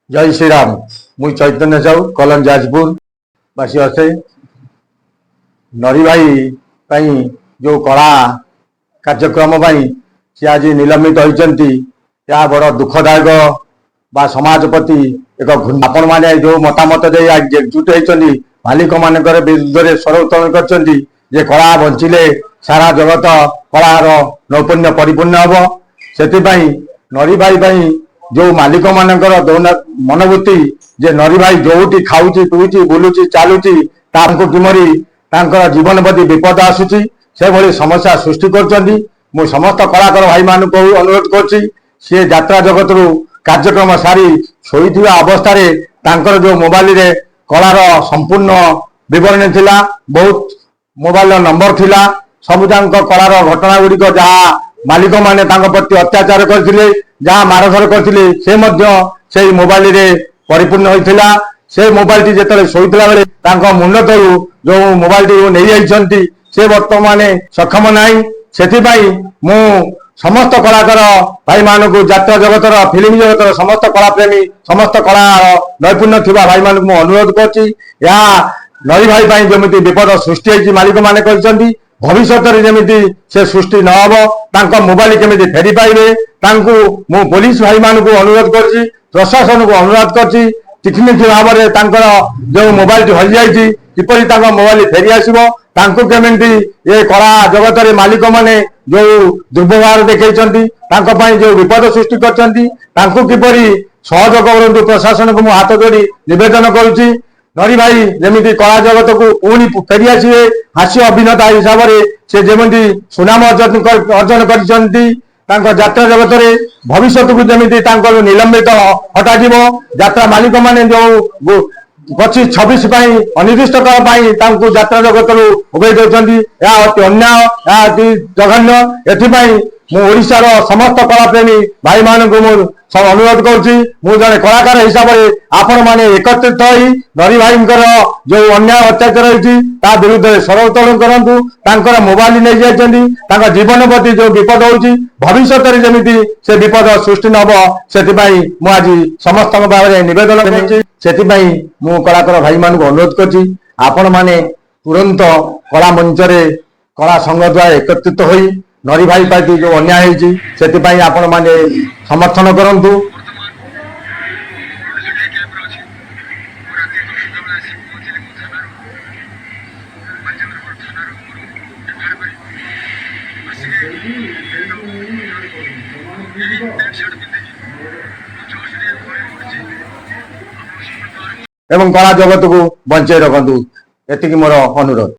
जय श्री राम। मुई चैतन्य साहू कलम जाजपुर बासी असे नरी भाई जो कला कार्यक्रम सी आज निलंबित होती बड़ दुखदायक बा समाज प्रति एक आपण मैंने जो मतामत दे एकजुट होती मालिक मान विरुद्ध में स्वर उत्तोलन कर कला बंचिले सारा जगत कलार नैपुण्य परिपूर्ण हम से नरी भाई जो मालिक मानकर मनोवृत्ति जे नरी भाई जोटी खाऊची पीऊची बुलूची चालुची किमरी जीवन प्रति विपद आसूची से भली समस्या सृष्टि कर समस्त कलाकार भाई मान को अनुरोध कर यात्रा जगत रु कार्यक्रम सारी शोईथिबा अवस्था जो मोबाइल रे कलार संपूर्ण विवरणी थिला बहुत मोबाइल नंबर थिला सबुजाक कलार घटना गुड़िक जहाँ मालिक माने प्रति अत्याचार करथिले जहाँ मारधर करथिले से मोबाइल रे परिपूर्ण होइथिला। से मोबाइल टी जेतले सोइथिला बेले तांको मुंड तळु जो मोबाइल टी नै आइछंती से वर्तमान सक्षम नाही। सेथिबाई मु समस्त कलाकार भाई मानकु यात्रा जगतर फिल्म जगतर समस्त कला प्रेमी समस्त कला नैपुण्य थिबा भाई मानकु मु अनुरोध करछि या नरी भाई जमिति विपद सृष्टि होइछि मालिक माने कहछंती भविष्य जमी से सृष्टि न हम मोबाइल केमी फेरी पाइबे मु पुलिस भाई मान को अनुरोध कर प्रशासन को अनुरोध कर टिकनिक भाव में जो मोबाइल हजि जाइए किपरि मोबाइल फेरी आसो केमी ये कला जगत में मालिक माने जो दुर्व्यवहार देखते जो विपद सृष्टि करपरि सहयोग करूँ प्रशासन को मुझ हाथ जोड़ी निवेदन करुच्ची नरी भाई जमी कला जगत को पुणी फेरी आसवे हास्य अभिनेता हिसाब से जमी सुनाम अर्जन कर यात्रा जगत में भविष्य को जमी निलंबित हटा यात्रा मालिक माने जो 25-26 अनिर्दिष्ट काल यात्रा जगत उभे दौरान अति अन्याय अति जघन्य एपाई मुशार समस्त कला प्रेमी भाई मान को अनुरोध करुँ जड़े कलाकार हिसाब से आपण मैंने एकत्रित हो नरी भाई जो अन्याय अत्याचार होती विरुद्ध में स्वर उत्तोलन करूँ मोबाइल नहीं जाती जीवन प्रति जो विपद होती भविष्य जमी से विपद सृष्टि न हो आज समस्त भाव में निवेदन कर कलाकार भाई मान को अनुरोध कर मैंने तुरंत कला मंच कला संघ द्वारा एकत्रित हो नरी भाई प्रति जो अन्याय होती आपण मैंने समर्थन करूँ। एवं कला जगत को बंचे रखु एति मोर अनुरोध।